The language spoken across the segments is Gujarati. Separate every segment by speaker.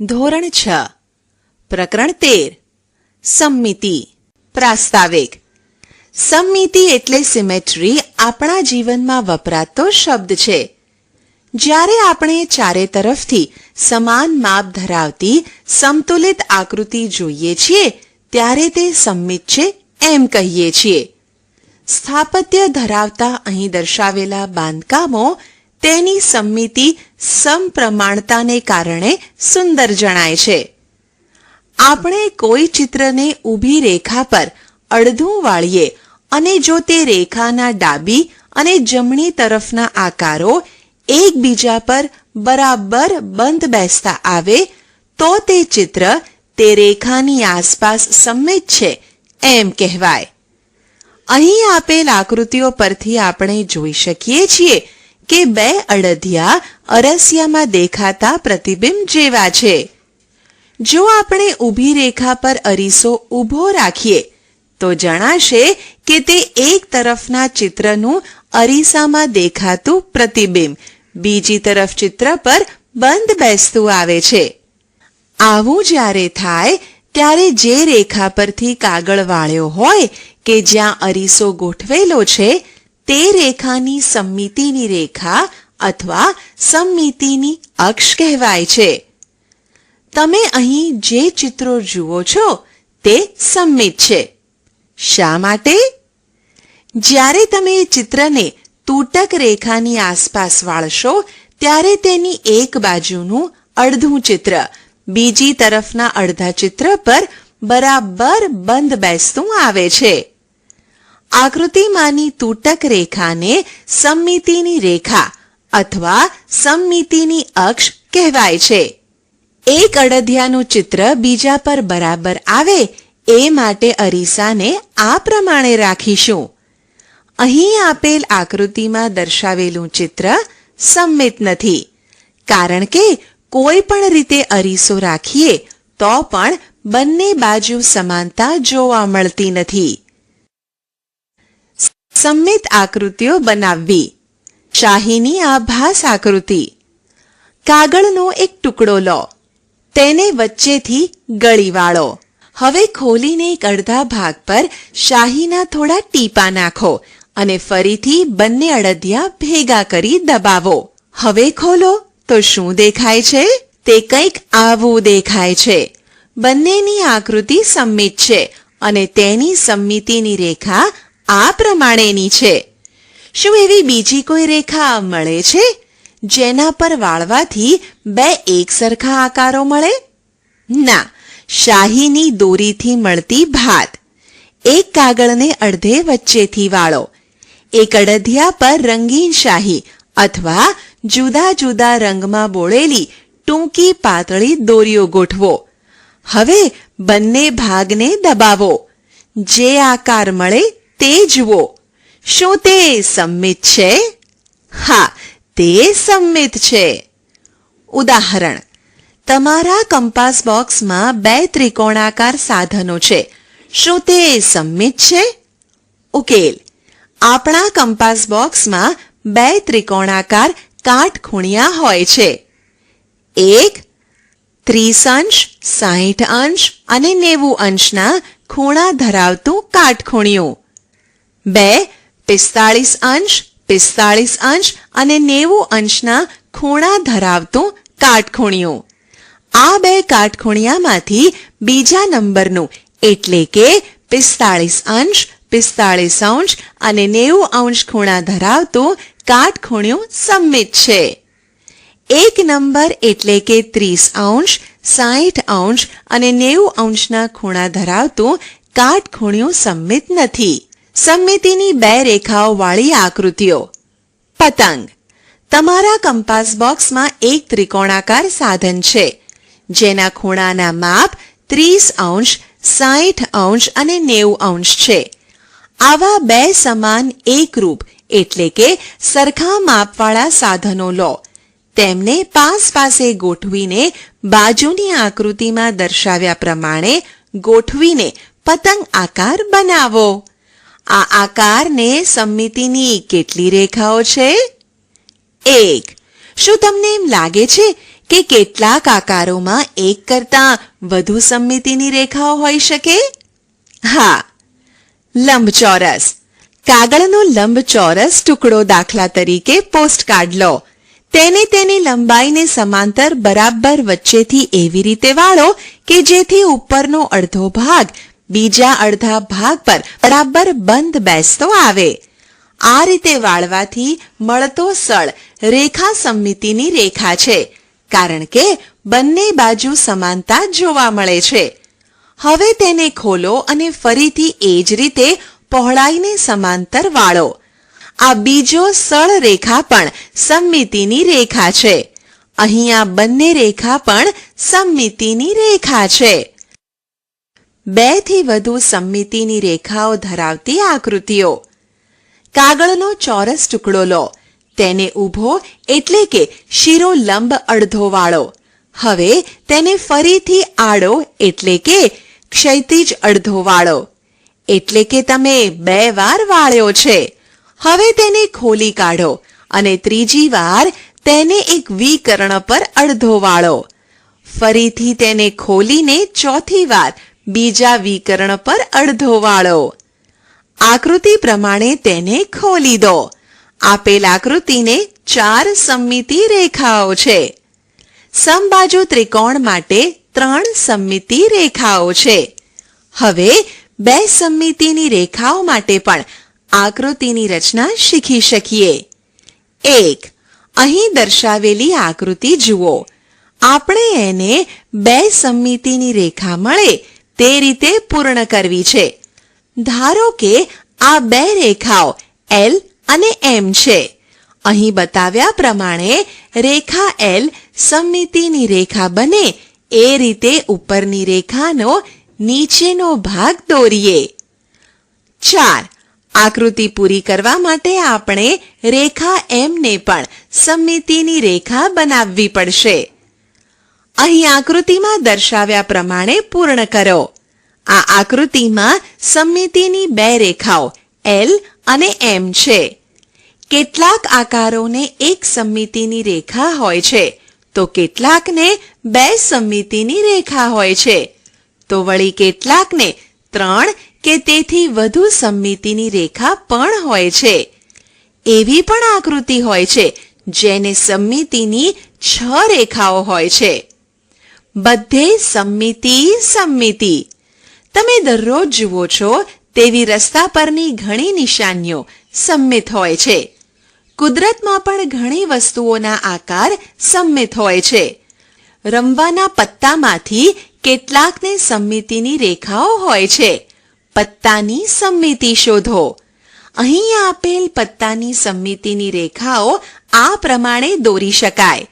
Speaker 1: ધોરણ 6 પ્રકરણ 13 સમમિતિ પ્રાસ્તાવિક. સમમિતિ એટલે સિમેટ્રી આપણા જીવનમાં વપરાતો શબ્દ છે. જ્યારે આપણે ચારે તરફથી સમાન માપ ધરાવતી સમતુલિત આકૃતિ જોઈએ છીએ ત્યારે તે સમમિત છે એમ કહીએ છીએ. સ્થાપત્ય ધરાવતા અહીં દર્શાવેલા બાંધકામો તેની સમમિતિ સમપ્રમાણતાને કારણે સુંદર જણાય છે. આપણે કોઈ ચિત્રને ઊભી રેખા પર અડધું વાળીએ અને જો તે રેખાના ડાબી અને જમણી તરફના આકારો એકબીજા પર બરાબર બંધ બેસતા આવે તો તે ચિત્ર તે રેખાની આસપાસ સમમિત છે એમ કહેવાય. અહીં આપેલ આકૃતિઓ પરથી આપણે જોઈ શકીએ છીએ કે બે અડધિયા અરસિયામાં દેખાતા પ્રતિબિંબ જેવા છે. જો આપણે ઊભી રેખા પર અરીસો ઊભો રાખીએ તો જણાશે કે તે એક તરફના ચિત્રનું અરીસામાં દેખાતું પ્રતિબિંબ બીજી તરફ ચિત્ર પર બંધ બેસતું આવે છે. આવું જ્યારે થાય ત્યારે જે રેખા પરથી કાગળ વાળ્યો હોય કે જ્યાં અરીસો ગોઠવેલો છે તે રેખાની સમમિતિની રેખા અથવા સમમિતિની અક્ષ કહેવાય છે. તમે અહીં જે ચિત્રો જુઓ છો તે સમમિત છે. શા માટે? જ્યારે તમે ચિત્રને તૂટક રેખાની આસપાસ વાળશો ત્યારે તેની એક બાજુનું અડધું ચિત્ર બીજી તરફના અડધા ચિત્ર પર બરાબર બંધ બેસતું આવે છે. આકૃતિમાંની તૂટક રેખાને સમમિતિની રેખા અથવા સમમિતિની અક્ષ કહેવાય છે. એક અડધિયાનું ચિત્ર બીજા પર બરાબર આવે એ માટે અરીસાને આ પ્રમાણે રાખીશું. અહીં આપેલ આકૃતિમાં દર્શાવેલું ચિત્ર સમમિત નથી, કારણ કે કોઈ પણ રીતે અરીસો રાખીએ તો પણ બંને બાજુ સમાનતા જોવા મળતી નથી. સમમિત આકૃતિઓ બનાવવી. શાહીની આભાસ આકૃતિ. કાગળનો એક ટુકડો લો, તેને વચ્ચેથી ગળી વાળો. હવે ખોલીને એક અડધા ભાગ પર શાહીના થોડા ટીપા નાખો અને ફરીથી બંને અડધિયા ભેગા કરી દબાવો. હવે ખોલો તો શું દેખાય છે? તે કંઈક આવું દેખાય છે. બંનેની આકૃતિ સમમિત છે અને તેની સમમિતિની રેખા આ પ્રમાણેની છે. શું એવી બીજી કોઈ રેખા મળે છે જેના પર વાળવાથી બે એક સરખા આકારો મળે? ના, શાહીની દોરીથી મળતી ભાત. એક કાગળને અડધે વચ્ચેથી વાળો. એક અડધિયા પર રંગીન શાહી અથવા જુદા જુદા રંગમાં બોળેલી ટૂંકી પાતળી દોરીઓ ગોઠવો. હવે બંને ભાગને દબાવો. જે આકાર મળે તે જુઓ. શું તે સમમિત છે? હા, તે સમમિત છે. ઉદાહરણ: તમારા કંપાસ બોક્સમાં બે ત્રિકોણાકાર સાધનો છે. શું તે સમમિત છે? ઉકેલ: આપણા કંપાસ બોક્સમાં બે ત્રિકોણાકાર કાટખૂણિયા હોય છે. એક 30 અંશ, 60 અંશ અને 90 અંશના ખૂણા ધરાવતું કાટખૂણિયું. બે 45 અંશ, 45 અંશ અને 90 અંશના ખૂણા ધરાવતું કાટખૂણિયું. આ બે કાટખૂણિયામાંથી બીજા નંબરનું એટલે કે 45 અંશ, 45 અંશ અને 90 અંશ ખૂણા ધરાવતું કાટખૂણિયું સમમિત છે. એક નંબર એટલે કે 30 અંશ, 60 અંશ અને 90 અંશના ખૂણા ધરાવતું કાટખૂણિયું સમમિત નથી. સમમિતિની બે રેખાઓ વાળી આકૃતિઓ. પતંગ. તમારા કંપાસ બોક્સમાં એક ત્રિકોણાકાર સાધન છે જેના ખૂણાના માપ 30 અંશ, 60 અંશ અને 90 અંશ છે. આવા બે સમાન એકરૂપ એટલે કે સરખા માપવાળા સાધનો લો. તેમને પાસે ગોઠવીને બાજુની આકૃતિમાં દર્શાવ્યા પ્રમાણે ગોઠવીને પતંગ આકાર બનાવો. આ આકારને સમમિતિની કેટલી રેખાઓ છે? 1. શું તમને એમ લાગે છે કે કેટલાક આકારોમાં એક કરતાં વધુ સમમિતિની રેખાઓ હોઈ શકે? હા, લંબચોરસ. કાગળનો લંબચોરસ ટુકડો દાખલા તરીકે પોસ્ટકાર્ડ લો. તેને તેની લંબાઈને સમાંતર બરાબર વચ્ચેથી એવી રીતે વાળો કે જેથી ઉપરનો અડધો ભાગ બીજા અડધા ભાગ પર બરાબર બંધ બેસતો આવે. આ રીતે વાળવાથી મળતો સળ રેખા સમમિતિની રેખા છે, કારણ કે બંને બાજુ સમાનતા જોવા મળે છે. હવે તેને ખોલો અને ફરીથી એ જ રીતે પહોળાઈને સમાંતર વાળો. આ બીજો સળ રેખા પણ સમમિતિની રેખા છે. અહીં આ બંને રેખા પણ સમમિતિની રેખા છે. 2 થી વધુ સમમિતિની રેખાઓ ધરાવતી આકૃતિઓ. કાગળનો ચોરસ ટુકડો લો. તેને ઊભો એટલે કે શિરોલંબ અડધો વાળો. હવે તેને ફરીથી આડો એટલે કે ક્ષૈતિજ અડધો વાળો. એટલે કે તમે 2 વાર વાળ્યો છે. હવે તેને ખોલી કાઢો અને ત્રીજી વાર તેને એક વિકર્ણ પર અડધો વાળો. ફરીથી તેને ખોલીને ચોથી વાર બીજા વિકર્ણ પર અડધો વાળો. આકૃતિ પ્રમાણે તેને ખોલી દો. આપેલ આકૃતિને 4 સમમિતિ રેખાઓ છે. સમબાજુ ત્રિકોણ માટે 3 સમમિતિ રેખાઓ છે. હવે 2 સમમિતિની રેખાઓ માટે પણ આકૃતિની રચના શીખી શકીએ. 1. અહીં દર્શાવેલી આકૃતિ જુઓ. આપણે એને 2 સમમિતિની રેખા મળે તે રીતે પૂર્ણ કરવી છે. ધારો કે આ 2 રેખાઓ L અને M છે. અહીં બતાવ્યા પ્રમાણે રેખા L સમમિતિની રેખા બને એ રીતે ઉપરની રેખાનો નીચેનો ભાગ દોરીએ. 4. આકૃતિ પૂરી કરવા માટે આપણે રેખા M ને પણ સમમિતિની રેખા બનાવવી પડશે. અહીં આકૃતિમાં દર્શાવ્યા પ્રમાણે પૂર્ણ કરો. આ આકૃતિમાં સમમિતિની 2 રેખાઓ L અને M છે. કેટલાક આકારોને એક સમમિતિની રેખા હોય છે, તો કેટલાકને 2 સમમિતિની રેખા હોય છે, તો વળી કેટલાકને 3 કે તેથી વધુ સમમિતિની રેખા પણ હોય છે. એવી પણ આકૃતિ હોય છે જેને સમમિતિની 6 રેખાઓ હોય છે. બધે સમમિતિ. તમે દરરોજ જુઓ છો તેવી રસ્તા પરની ઘણી નિશાનીઓ સમમિત હોય છે. કુદરતમાં પણ ઘણી વસ્તુઓના આકાર સમમિત હોય છે. રમવાના પત્તામાંથી કેટલાકને સમમિતિની રેખાઓ હોય છે. પત્તાની સમમિતિ શોધો. અહીં આપેલ પત્તાની સમમિતિની રેખાઓ આ પ્રમાણે દોરી શકાય.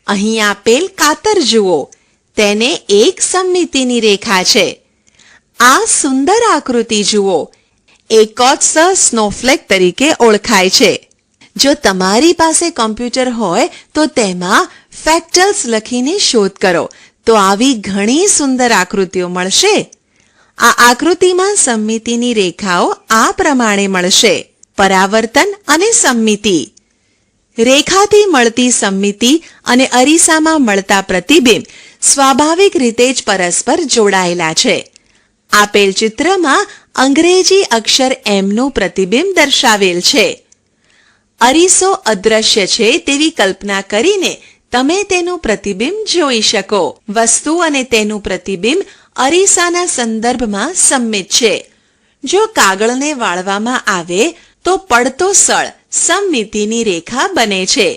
Speaker 1: અહીં આપેલ કાતર જુઓ. તેને એક સમમિતિની રેખા છે. આ સુંદર આકૃતિ જુઓ. એકોત્સ સ્નોફ્લેક તરીકે ઓળખાય છે. જો તમારી પાસે કોમ્પ્યુટર હોય તો તેમાં ફેક્ટલ્સ લખીને શોધ કરો તો આવી ઘણી સુંદર આકૃતિઓ મળશે. આ આકૃતિમાં સમમિતિની રેખાઓ આ પ્રમાણે મળશે. પરાવર્તન અને સમમિતિ. રેખાથી મળતી સમમિતિ અને અરીસામાં મળતા પ્રતિબિંબ સ્વાભાવિક રીતે જ પરસ્પર જોડાયેલા છે. આપેલ ચિત્રમાં અંગ્રેજી અક્ષર M નું પ્રતિબિંબ દર્શાવેલ છે. અરીસો અદ્રશ્ય છે તેવી કલ્પના કરીને તમે તેનું પ્રતિબિંબ જોઈ શકો. વસ્તુ અને તેનું પ્રતિબિંબ અરીસાના સંદર્ભમાં સમમિત છે. જો કાગળને વાળવામાં આવે તો પડતો સળ સમમિતિની રેખા બને છે.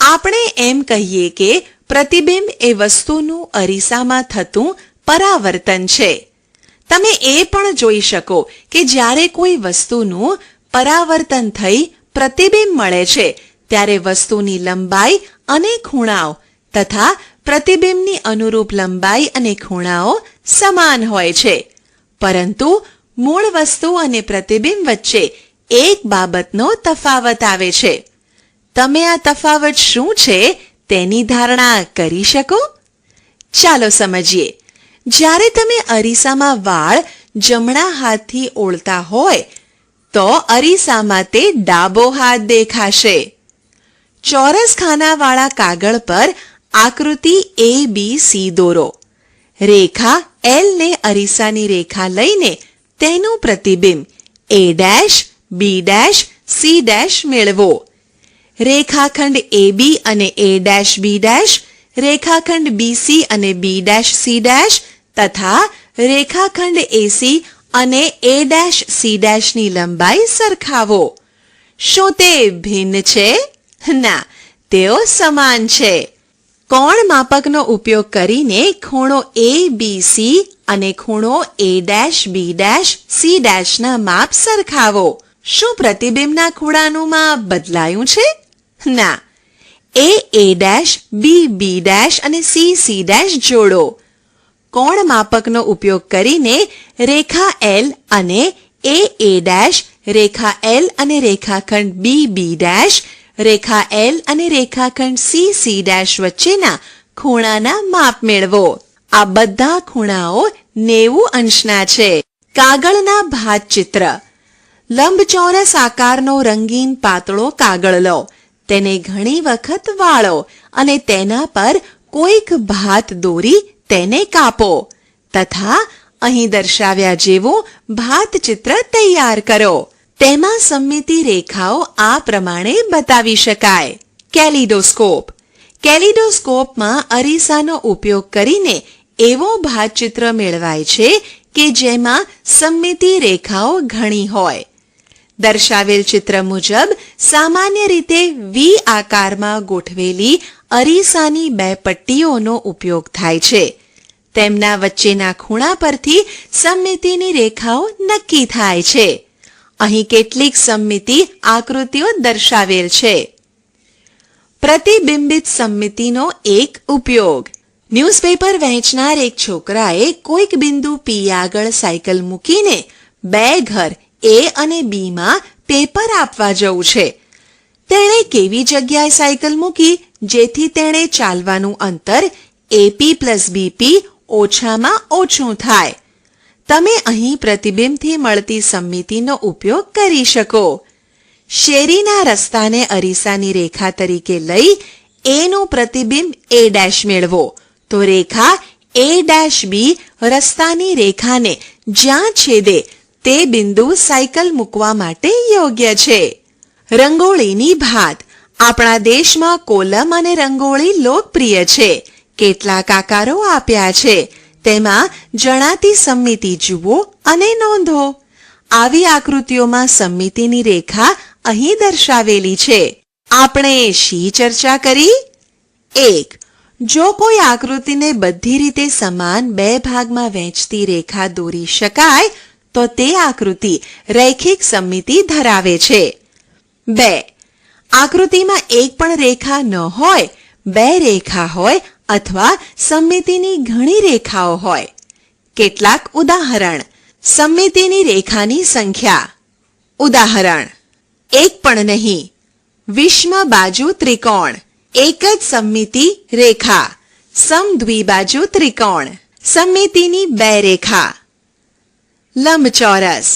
Speaker 1: આપણે એમ કહીએ કે પ્રતિબિંબ એ વસ્તુનું અરીસામાં થતું પરાવર્તન છે. તમે એ પણ જોઈ શકો કે જ્યારે કોઈ વસ્તુનું પરાવર્તન થઈ પ્રતિબિંબ મળે છે ત્યારે વસ્તુની લંબાઈ અને ખૂણાઓ તથા પ્રતિબિંબની અનુરૂપ લંબાઈ અને ખૂણાઓ સમાન હોય છે. પરંતુ મૂળ વસ્તુ અને પ્રતિબિંબ વચ્ચે એક બાબતનો તફાવત આવે છે. તમે આ તફાવત શું છે તેની ધારણા કરી શકો? ચાલો સમજીએ. જ્યારે તમે અરીસામાં વાળ જમણા હાથથી ઓળતા હોય તો અરીસામાં તે ડાબો હાથ દેખાશે. ચોરસ ખાનાવાળા કાગળ પર આકૃતિ ABC દોરો. રેખા L ને અરીસાની રેખા લઈને તેનું પ્રતિબિંબ A', B', C' મેળવો. રેખાખંડ AB અને A', B', રેખાખંડ BC અને B', C' તથા રેખાખંડ AC અને A', C' ની લંબાઈ સરખાવો. શું તે ભિન્ન છે? ના, તેઓ સમાન છે. કોણ માપકનો ઉપયોગ કરીને ખૂણો ABC અને ખૂણો A', B', C' ના માપ સરખાવો. શું પ્રતિબિંબના ખૂણાનું માપ બદલાયું છે? ના. A', B', અને C' જોડો. કોણ માપકનો ઉપયોગ કરીને રેખા L અને A', રેખા L અને રેખાખંડ B', રેખા L અને રેખાખંડ C' વચ્ચેના ખૂણાના માપ મેળવો. આ બધા ખૂણાઓ 90 અંશના છે. કાગળના ભાતચિત્ર. લંબચોરસ આકારનો રંગીન પાતળો કાગળ લો. તેને ઘણી વખત વાળો અને તેના પર કોઈક ભાત દોરી તેને કાપો તથા અહીં દર્શાવ્યા જેવું ભાતચિત્ર તૈયાર કરો. તેમાં સમમિતિ રેખાઓ આ પ્રમાણે બતાવી શકાય. કેલિડોસ્કોપ. કેલિડોસ્કોપમાં અરીસાનો ઉપયોગ કરીને એવો ભાતચિત્ર મેળવાય છે કે જેમાં સમમિતિ રેખાઓ ઘણી હોય. દર્શાવેલ ચિત્ર મુજબ સામાન્ય રીતે V આકારમાં ગોઠવેલી અરીસાની બે પટ્ટીઓનો ઉપયોગ થાય છે. તેમના વચ્ચેના ખૂણા પરથી સમમિતિની રેખાઓ નક્કી થાય છે. અહીં કેટલીક સમમિતિ આકૃતિઓ દર્શાવેલ છે. પ્રતિબિંબિત સમમિતિનો એક ઉપયોગ. ન્યૂઝપેપર વહેંચનાર એક છોકરાએ કોઈક બિંદુ P આગળ સાયકલ મૂકીને બે ઘર A અને B માં પેપર આપવા જવું છે. તેણે કેવી જગ્યાએ સાયકલ મૂકી જેથી તેણે ચાલવાનું અંતર AP + BP ઓછામાં ઓછું થાય. તમે અહીં પ્રતિબિંબથી મળતી સમમિતિનો ઉપયોગ કરી શકો. શેરીના રસ્તાને અરીસાની રેખા તરીકે લઈ A નું પ્રતિબિંબ A' મેળવો તો રેખા A', B રસ્તાની રેખાને જ્યાં છેદે તે બિંદુ સાયકલ મૂકવા માટે યોગ્ય છે. રંગોળીની ભાત. આપણા દેશમાં કોલમ અને રંગોળી લોકપ્રિય છે. કેટલાક આકારો આપ્યા છે. તેમાં જણાતી સમમિતિ જુઓ અને નોંધો. આવી આકૃતિઓમાં સમમિતિની રેખા અહીં દર્શાવેલી છે. આપણે શી ચર્ચા કરી? 1. જો કોઈ આકૃતિને બધી રીતે સમાન બે ભાગમાં વહેંચતી રેખા દોરી શકાય તો તે આકૃતિ રૈખિક સમમિતિ ધરાવે છે. 2. આકૃતિમાં એક પણ રેખા ન હોય, બે રેખા હોય અથવા સમમિતિની ઘણી રેખાઓ હોય. કેટલાક ઉદાહરણ. સમમિતિની રેખાની સંખ્યા. ઉદાહરણ. એક પણ નહીં. વિષમ બાજુ ત્રિકોણ. એક જ સમમિતિ રેખા. સમદ્વિબાજુ ત્રિકોણ. સમમિતિની બે રેખા. લંબચોરસ.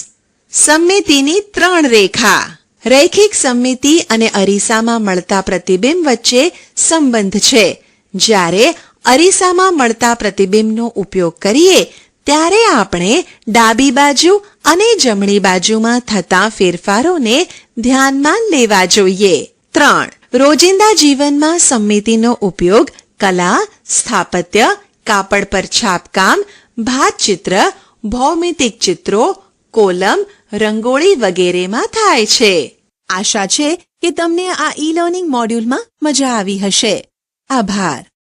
Speaker 1: સમમિતિની 3 રેખા. રૈખિક સમમિતિ અને અરીસામાં મળતા પ્રતિબિંબ વચ્ચે સંબંધ છે. જ્યારે અરીસામાં મળતા પ્રતિબિંબનો ઉપયોગ કરીએ ત્યારે આપણે ડાબી બાજુ અને જમણી બાજુમાં થતા ફેરફારોને ધ્યાનમાં લેવા જોઈએ. 3. રોજિંદા જીવનમાં સમમિતિનો ઉપયોગ કલા, સ્થાપત્ય, કાપડ પર છાપકામ, ભાતચિત્ર, ભૌમિતિક ચિત્રો, કોલમ, રંગોળી વગેરેમાં થાય છે. આશા છે કે તમને આ ઈ લર્નિંગ મોડ્યુલમાં મજા આવી હશે. આભાર.